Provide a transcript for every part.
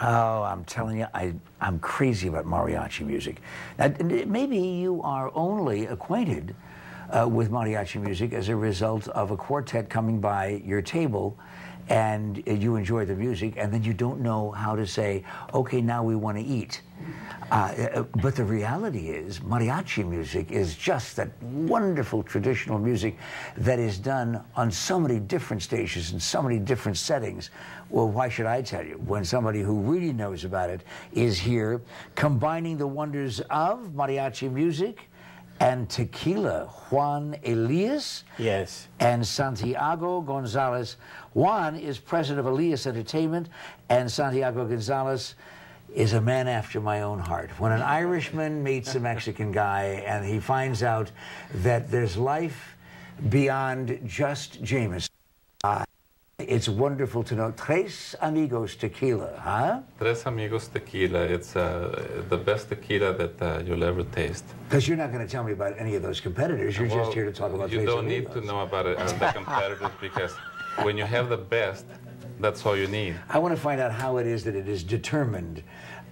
Oh, I'm telling you, I'm crazy about mariachi music. Now, maybe you are only acquainted with mariachi music as a result of a quartet coming by your table and you enjoy the music, and then you don't know how to say, okay, now we want to eat. But the reality is, mariachi music is just that wonderful traditional music that is done on so many different stages and so many different settings. Well, why should I tell you, when somebody who really knows about it is here, combining the wonders of mariachi music and tequila, Juan Elias, yes, and Santiago Gonzalez. Juan is president of Elias Entertainment, and Santiago Gonzalez is a man after my own heart. When an Irishman meets a Mexican guy and he finds out that there's life beyond just Jameson, it's wonderful to know. Tres Amigos Tequila, huh? Tres Amigos Tequila. It's the best tequila that you'll ever taste. Because you're not going to tell me about any of those competitors. You're just here to talk about Tres Amigos. You don't need to know about the competitors, because when you have the best, that's all you need. I want to find out how it is that it is determined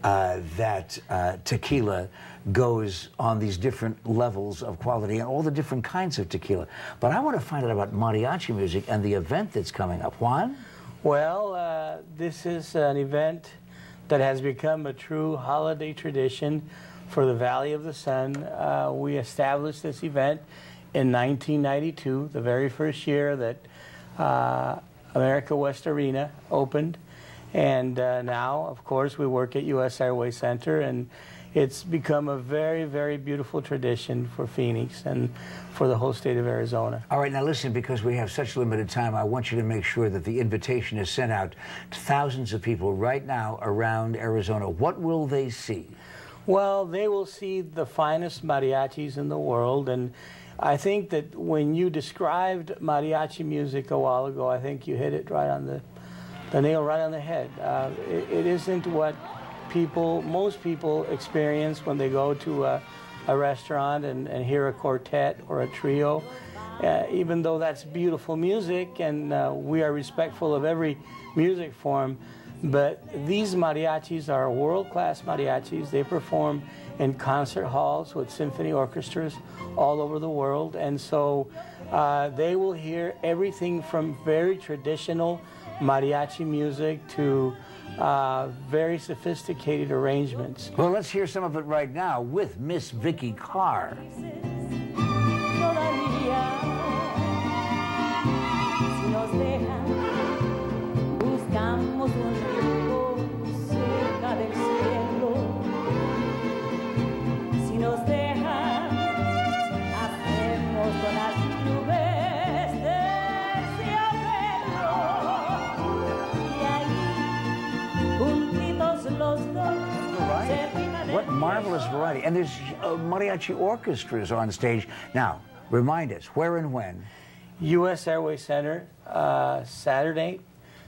that tequila goes on these different levels of quality and all the different kinds of tequila. But I want to find out about mariachi music and the event that's coming up. Juan? Well, this is an event that has become a true holiday tradition for the Valley of the Sun. We established this event in 1992, the very first year that America West Arena opened. And now, of course, we work at U.S. Airway Center, and it's become a very, very beautiful tradition for Phoenix and for the whole state of Arizona. All right, now listen, because we have such limited time, I want you to make sure that the invitation is sent out to thousands of people right now around Arizona. What will they see? Well, they will see the finest mariachis in the world, and I think that when you described mariachi music a while ago, I think you hit it right on the nail right on the head. It isn't what most people experience when they go to a restaurant and hear a quartet or a trio, even though that's beautiful music, and we are respectful of every music form. But these mariachis are world-class mariachis. They perform in concert halls with symphony orchestras all over the world, and so they will hear everything from very traditional mariachi music to very sophisticated arrangements. Well, let's hear some of it right now with Miss Vicky Carr. What marvelous variety. And there's mariachi orchestras on stage. Now, remind us, where and when? U.S. Airway Center, Saturday,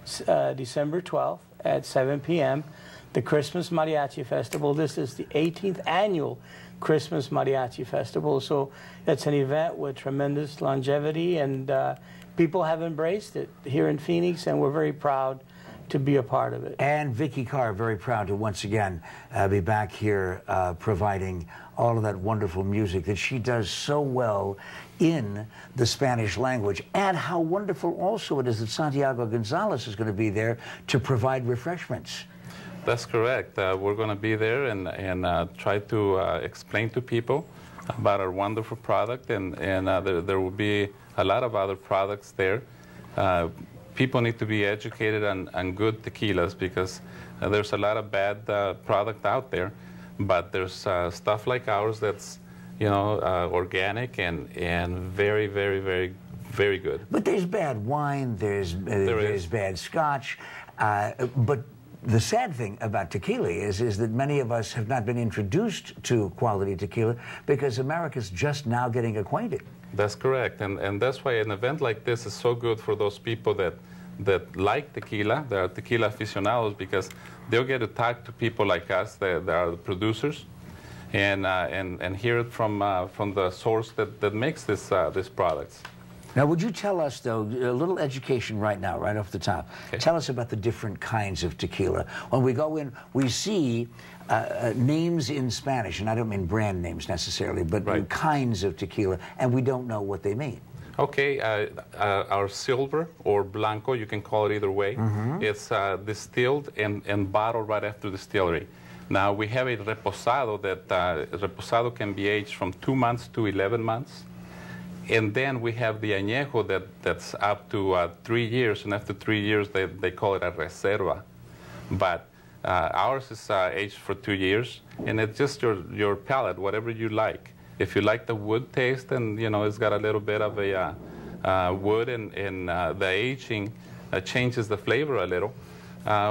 December 12th at 7 p.m., the Christmas Mariachi Festival. This is the 18th annual Christmas Mariachi Festival, so it's an event with tremendous longevity, and people have embraced it here in Phoenix, and we're very proud to be a part of it. And Vicky Carr, very proud to once again be back here providing all of that wonderful music that she does so well in the Spanish language. And how wonderful also it is that Santiago Gonzalez is going to be there to provide refreshments. That's correct. We're going to be there and try to explain to people about our wonderful product, and there will be a lot of other products there. People need to be educated on good tequilas, because there's a lot of bad product out there, but there's stuff like ours that's, you know, organic and very, very, very, very good. But there's bad wine, there's bad scotch, but the sad thing about tequila is that many of us have not been introduced to quality tequila because America's just now getting acquainted. That's correct, and that's why an event like this is so good for those people that like tequila, that are tequila aficionados, because they'll get to talk to people like us that are the producers, and hear it from the source that makes these products. Now, would you tell us, though, a little education right now, right off the top. Okay. Tell us about the different kinds of tequila. When we go in, we see names in Spanish, and I don't mean brand names necessarily, but Right. kinds of tequila, and we don't know what they mean. Okay, our silver or blanco, you can call it either way. It's distilled and bottled right after distillery. Now we have a reposado that reposado can be aged from 2 months to 11 months. And then we have the añejo that's up to 3 years, and after 3 years they call it a reserva. But ours is aged for 2 years, and it's just your palate, whatever you like. If you like the wood taste, and you know it's got a little bit of a wood, and the aging changes the flavor a little,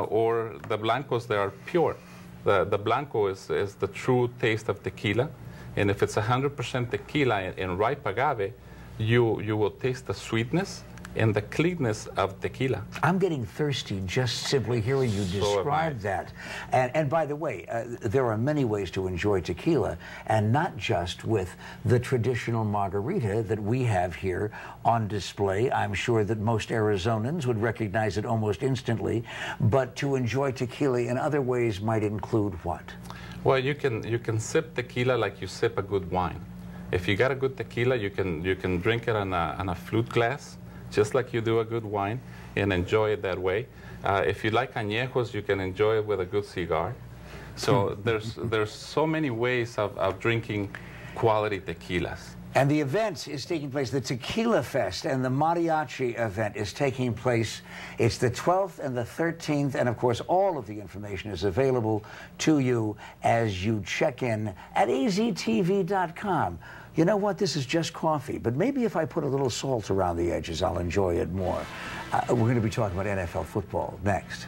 or the blancos, they are pure. The blanco is the true taste of tequila, and if it's 100% tequila in ripe agave, you will taste the sweetness and the cleanness of tequila. I'm getting thirsty just simply hearing you describe that. And by the way, there are many ways to enjoy tequila, and not just with the traditional margarita that we have here on display. I'm sure that most Arizonans would recognize it almost instantly, but to enjoy tequila in other ways might include what? Well, you can sip tequila like you sip a good wine. If you got a good tequila, you can drink it on a flute glass, just like you do a good wine, and enjoy it that way. If you like añejos, you can enjoy it with a good cigar. So there's so many ways of drinking quality tequilas. And the event is taking place, the Tequila Fest and the Mariachi event is taking place. It's the 12th and the 13th, and of course all of the information is available to you as you check in at aztv.com. You know what, this is just coffee, but maybe if I put a little salt around the edges, I'll enjoy it more. We're going to be talking about NFL football next.